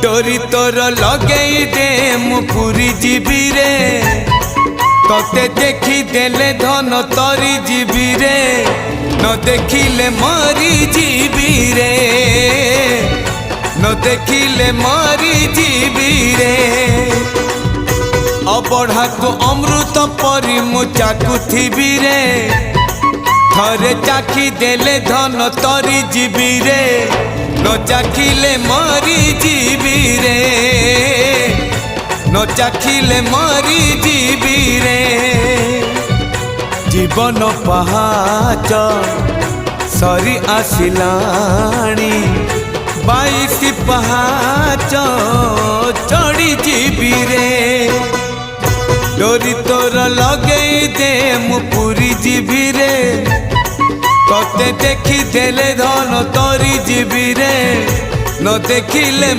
डोरी तोर लगे दे मु पूरी जीवी रे तोते देखी देले धन तरी जीवी रे न देखिले मरी जीवी रे न देखिले मरी जीवी रे अबढ़ा को अमृत परी मु चाकुथिबी रे थरे चाखी देले धन तरी जीवी रे न चाखिले मरी जीवी रे न चाखिले मरी जीवी रे जीवन पहाच सरी आसिलाणी 22 पहाच चढ़ी जीवी रे डोरी तोर लगे दे मु पूरी जीवी रे तोते देखी देले धन तरी जीवी रे न देखिले